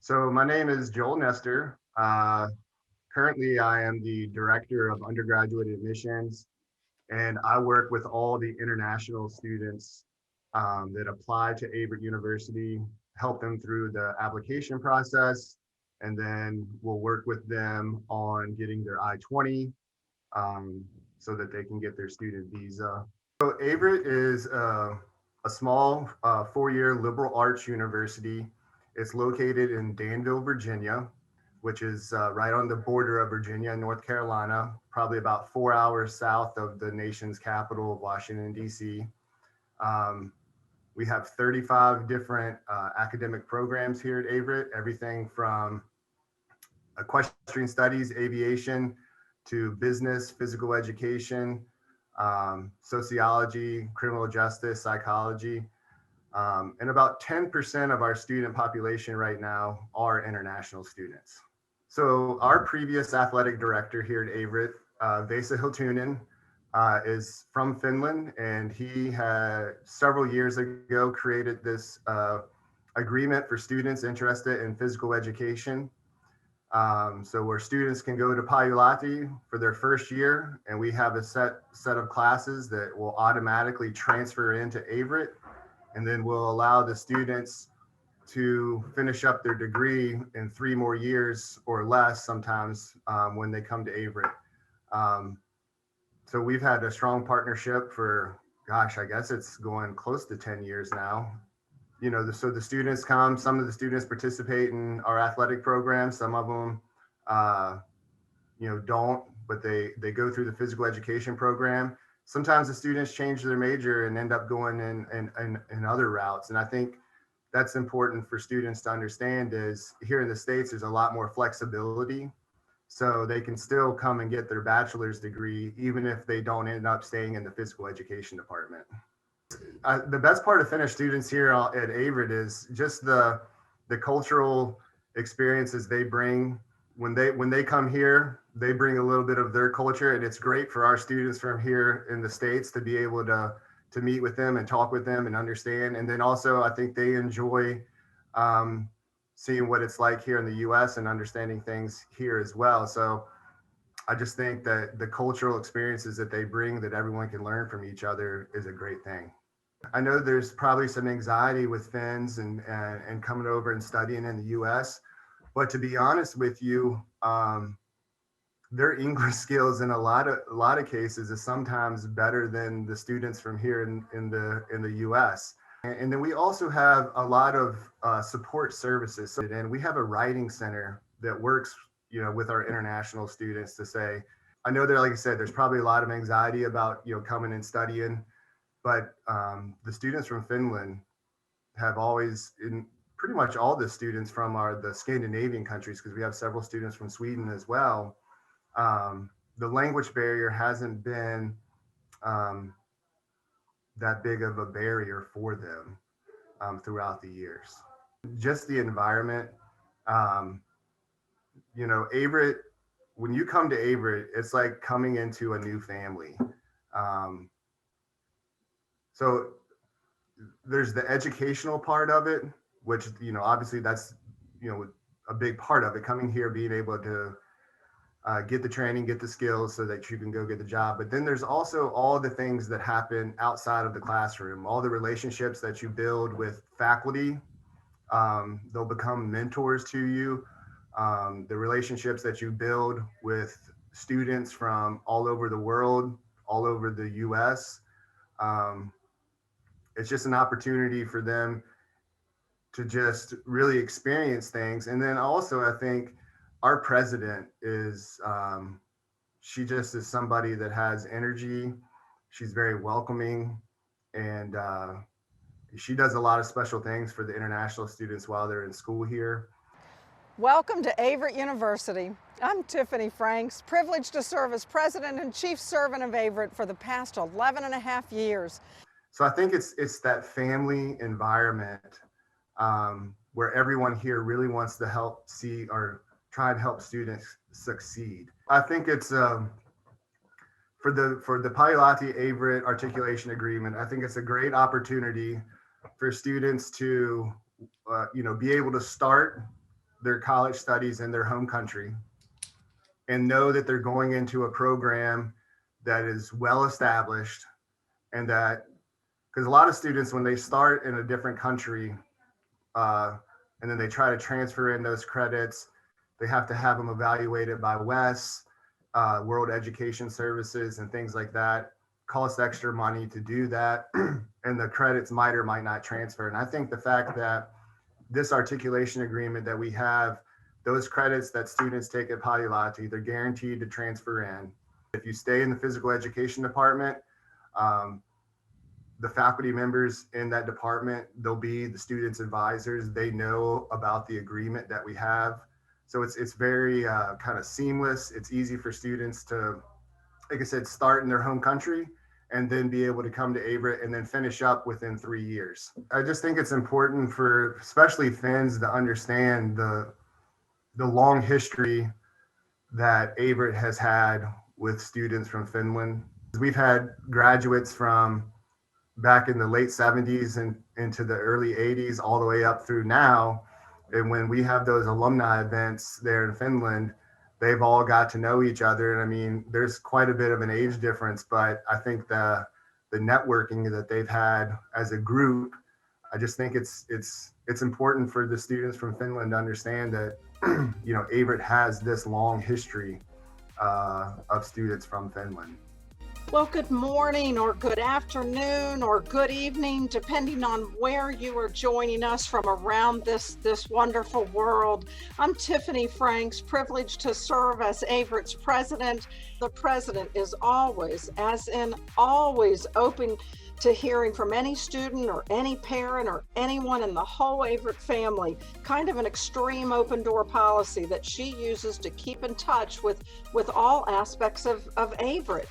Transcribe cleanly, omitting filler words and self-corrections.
So my name is Joel Nestor. Currently, I am the director of undergraduate admissions, and I work with all the international students that apply to Averett University, help them through the application process, and then we'll work with them on getting their I-20 um, so that they can get their student visa. So Averett is a small four-year liberal arts university. It's located in Danville, Virginia, which is right on the border of Virginia and North Carolina, probably about 4 hours south of the nation's capital of Washington, D.C. Um, we have 35 different academic programs here at Averett, everything from equestrian studies, aviation, to business, physical education, sociology, criminal justice, psychology. And about 10% of our student population right now are international students. So our previous athletic director here at Averett, Vesa Hiltunen, is from Finland, and he had several years ago created this agreement for students interested in physical education. So where students can go to Pajulahti for their first year, and we have a set of classes that will automatically transfer into Averett, and then we'll allow the students to finish up their degree in 3 more years or less sometimes when they come to Averett. Um, so we've had a strong partnership for, gosh, I guess it's going close to 10 years now. So the students come, some of the students participate in our athletic program, some of them, uh, don't, but they go through the physical education program. Sometimes the students change their major and end up going in other routes. And I think that's important for students to understand is here in the States, there's a lot more flexibility. So they can still come and get their bachelor's degree, even if they don't end up staying in the physical education department. The best part of Finnish students here at Averett is just the cultural experiences they bring. When they come here, they bring a little bit of their culture, and it's great for our students from here in the States to be able to meet with them and talk with them and understand. And then also, I think they enjoy seeing what it's like here in the U.S. and understanding things here as well. So I just think that the cultural experiences that they bring that everyone can learn from each other is a great thing. I know there's probably some anxiety with Finns and coming over and studying in the U.S., but to be honest with you, their English skills in a lot of cases is sometimes better than the students from here in the U.S. And then we also have a lot of support services. And we have a writing center that works, with our international students to say, I know that, like I said, there's probably a lot of anxiety about, coming and studying, but the students from Finland have always, in pretty much all the students from the Scandinavian countries, because we have several students from Sweden as well, the language barrier hasn't been um, that big of a barrier for them throughout the years. Just the environment, um, Averett, when you come to Averett, it's like coming into a new family. Um, so there's the educational part of it, which, obviously that's, a big part of it, coming here, being able to get the training, get the skills so that you can go get the job. But then there's also all the things that happen outside of the classroom, all the relationships that you build with faculty. They'll become mentors to you. The relationships that you build with students from all over the world, all over the US. Um, it's just an opportunity for them to just really experience things. And then also, I think our president is, she just is somebody that has energy. She's very welcoming, and she does a lot of special things for the international students while they're in school here. Welcome to Averett University. I'm Tiffany Franks, privileged to serve as president and chief servant of Averett for the past 11 and a half years. So I think it's that family environment where everyone here really wants to help see or try and help students succeed. I think it's for the Pajulahti Averett articulation agreement. I think it's a great opportunity for students to be able to start their college studies in their home country and know that they're going into a program that is well established, and that, because a lot of students, when they start in a different country and then they try to transfer in those credits, they have to have them evaluated by WES, World Education Services, and things like that. Costs extra money to do that, and the credits might or might not transfer. And I think the fact that this articulation agreement that we have, those credits that students take at Pajulahti, they're guaranteed to transfer in. If you stay in the physical education department, the faculty members in that department, they'll be the students' advisors. They know about the agreement that we have. So it's very kind of seamless. It's easy for students to, like I said, start in their home country and then be able to come to Averett and then finish up within 3 years. I just think it's important for especially Finns to understand the long history that Averett has had with students from Finland. We've had graduates from back in the late 70s and into the early 80s all the way up through now. And when we have those alumni events there in Finland, they've all got to know each other. And I mean, there's quite a bit of an age difference, but I think the networking that they've had as a group, I just think it's important for the students from Finland to understand that, you know, Averett has this long history of students from Finland. Well, good morning or good afternoon or good evening, depending on where you are joining us from around this wonderful world. I'm Tiffany Franks, privileged to serve as Averett's president. The president is always, as in always, open to hearing from any student or any parent or anyone in the whole Averett family. Kind of an extreme open door policy that she uses to keep in touch with all aspects of Averett.